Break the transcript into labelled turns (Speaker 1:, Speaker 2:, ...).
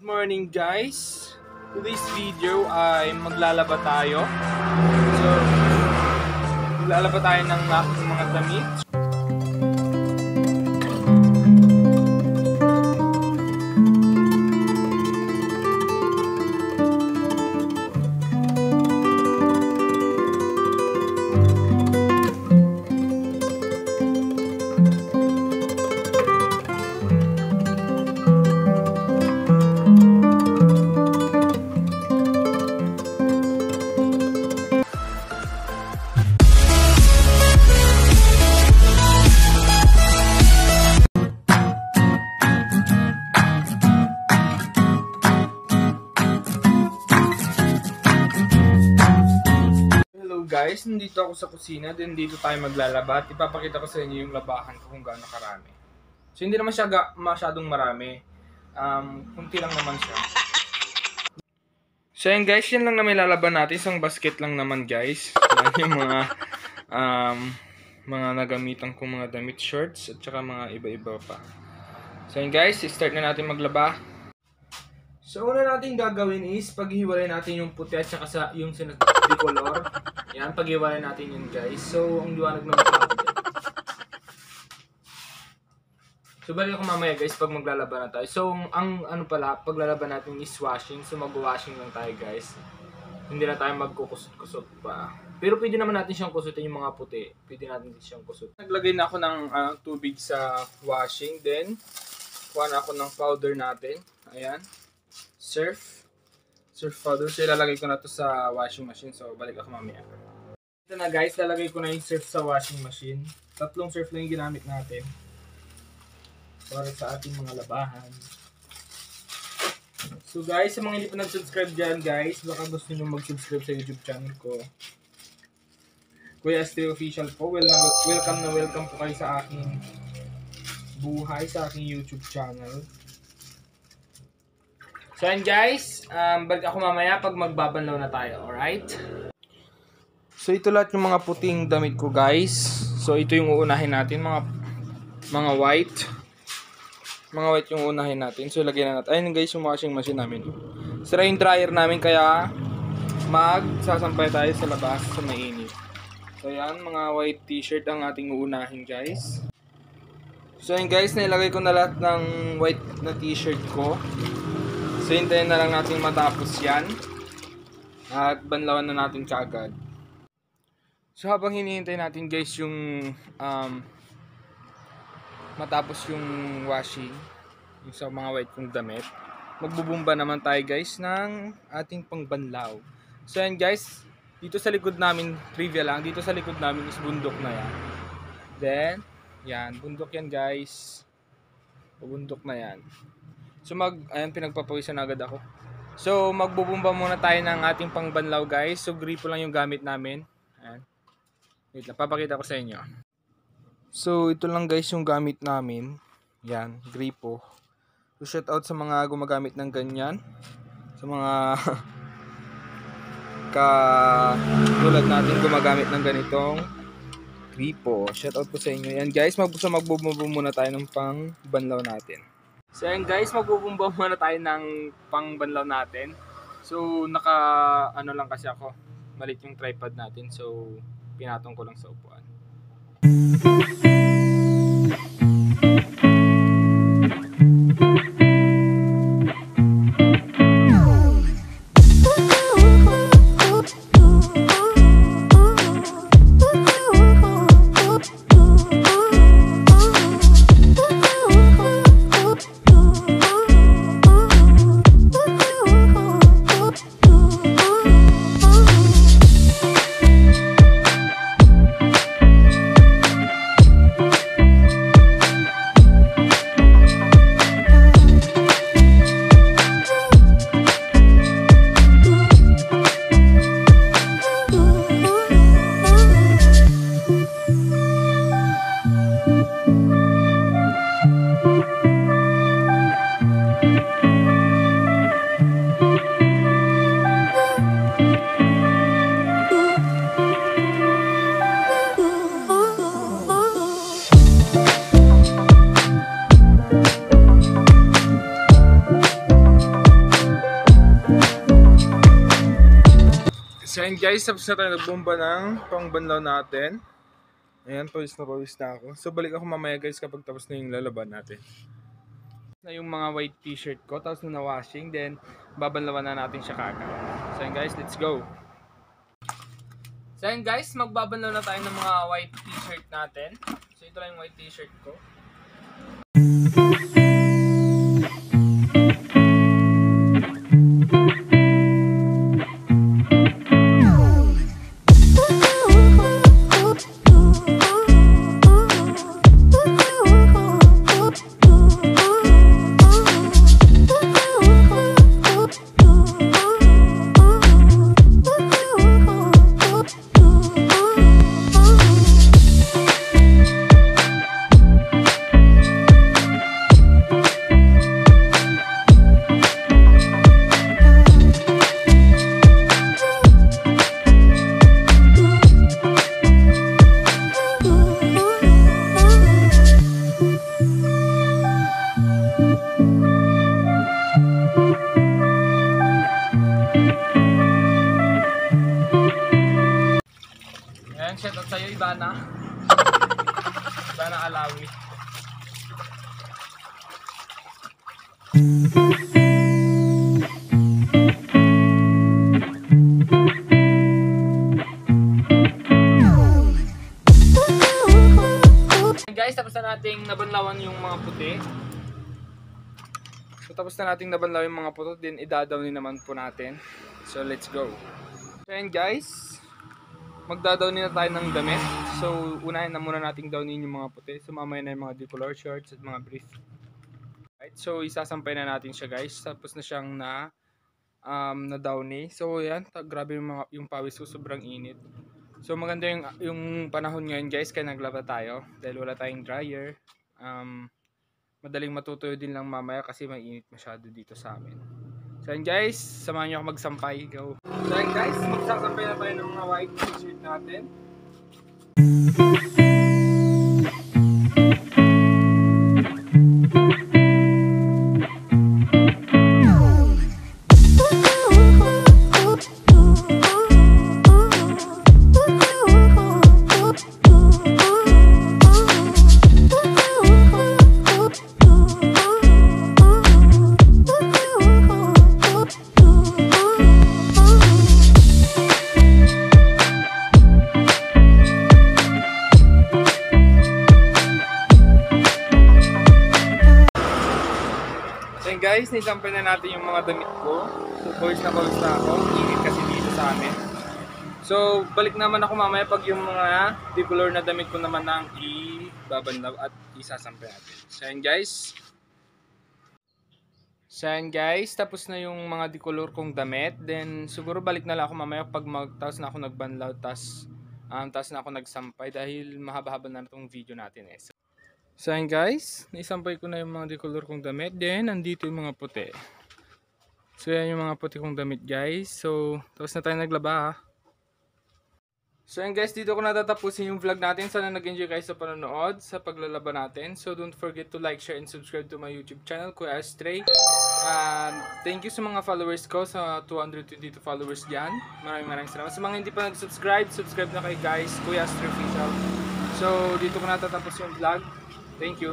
Speaker 1: Good morning guys! Today's video ay maglalaba tayo. So, maglalaba tayo ng aking mga damit. Guys, nandito ako sa kusina, then dito tayo maglalaba at ipapakita ko sa inyo yung labahan ko kung gaano karami. So hindi naman siya masyadong marami, kunti lang naman siya. So yun guys, yan lang na may lalaban natin, isang basket lang naman guys. Yan yung mga nagamitan kong mga damit, shorts at saka mga iba-iba pa. So yun guys, start na natin maglaba. So una natin gagawin is paghiwalay natin yung puti at saka yung sinabicolor. Yan, paghiwalay natin yun guys. So ang liwanag naman natin. So balik ako mamaya guys pag maglalaba na tayo. So ang paglalaban natin is washing. So mag-washing lang tayo guys. Hindi na tayo magkukusot-kusot pa. Pero pwede naman natin siyang kusutin yung mga puti. Pwede natin siyang kusot. Naglagay na ako ng tubig sa washing. Then kuha na ako ng powder natin. Ayan. Surf powder. So ilalagay ko na to sa washing machine. So balik ako mamaya. Ito na guys, lalagay ko na yung surf sa washing machine. 3 surf lang yung ginamit natin para sa ating mga labahan. So guys, sa mga hindi pa nag-subscribe dyan guys, baka gusto nyo mag-subscribe sa YouTube channel ko. Kuya Stay Official po. Welcome po kayo sa aking buhay, sa aking YouTube channel. So yan guys, balik ako mamaya pag magbabanlaw na tayo, alright? So ito lahat yung mga puting damit ko guys. So ito yung uunahin natin, mga white. Mga white yung uunahin natin. So lagyan na natin. Ayun guys yung washing machine namin. Sira yung dryer namin kaya magsasampay tayo sa labas sa mainit. So yan, mga white t-shirt ang ating uunahin guys. So yan guys, nilagay ko na lahat ng white na t-shirt ko. So hintayin na lang natin matapos yan. At banlawan na natin kaagad. So habang hinihintay natin guys yung matapos yung washing, yung sa mga white kong damit, magbubumba naman tayo guys ng ating pangbanlaw. So yan guys, dito sa likod namin, trivia lang, dito sa likod namin is bundok na yan. Then, yan, bundok yan guys. Bundok na yan. So ayan, pinagpapawisan agad ako. So magbubumba muna tayo ng ating pangbanlaw guys. So gripo lang yung gamit namin. Ayan. Wait lang, papakita ko sa inyo. So ito lang guys yung gamit namin. Yan, gripo. So shout out sa mga gumagamit ng ganyan. Sa mga tulad natin gumagamit ng ganitong gripo. Shout out po sa inyo. Yan guys, magbubumba muna tayo ng pangbanlaw natin. So yan guys, magbubumba muna tayo ng pangbanlaw natin. So ano lang kasi ako, malit yung tripod natin. So pinatong ko lang sa upuan. So yun guys, tapos na tayo nagbomba ng pangbanlaw natin. Ayan, pawis na ako. So balik ako mamaya guys kapag tapos na yung lalaban natin. Na yung mga white t-shirt ko, tapos na washing, then babanlawan na natin siya kagad. So yun guys, let's go! So yun guys, magbabanlaw na tayo ng mga white t-shirt natin. So ito lang yung white t-shirt ko. Shout out sa'yo, Ivana Alawi. Guys, tapos na nating nabanlawan yung mga puti. So tapos na nating nabanlawan yung mga puti, din idadawnin naman po natin. So let's go. So yun guys, magdadawnin na tayo ng damit. So unahin na muna nating dawnin yung mga puti. So mamaya na yung mga decolor shorts at mga brief. Right, so isasampay na natin siya guys. Tapos na siyang na-downy. So yan, grabe yung pawis ko, sobrang init. So maganda yung panahon ngayon guys, kaya naglaba tayo dahil wala tayong dryer. Madaling matutuyo din lang mamaya kasi mainit masyado dito sa amin. So yun guys, samahan nyo ako magsampay. Go! So yun guys, magsasampay na tayo ng mga white t-shirt natin. Guys, nisampay na natin yung mga damit ko. So pawis na ako. Init kasi dito sa amin. So balik naman ako mamaya pag yung mga decolor na damit ko naman ang ibabanlaw at isasampay natin. So yan guys, tapos na yung mga decolor kong damit. Then siguro balik na lang ako mamaya pag tapos na ako nagbanlaw, tapos na ako nagsampay dahil mahaba-haba na itong video natin eh. So yan guys, naisampay ko na yung mga decolor kong damit. Then nandito yung mga puti. So yan yung mga puti kong damit guys. So tapos na tayo naglaba ha. So yan guys, dito ko natatapusin yung vlog natin. Sana nag-enjoy guys sa panonood, sa paglalaba natin. So don't forget to like, share, and subscribe to my YouTube channel, Kuya Astray. Thank you sa mga followers ko, sa 222 followers dyan. Maraming salamat. Sa mga hindi pa nag-subscribe, subscribe na kayo guys, Kuya Astray Official. So dito ko natatapos yung vlog. Thank you.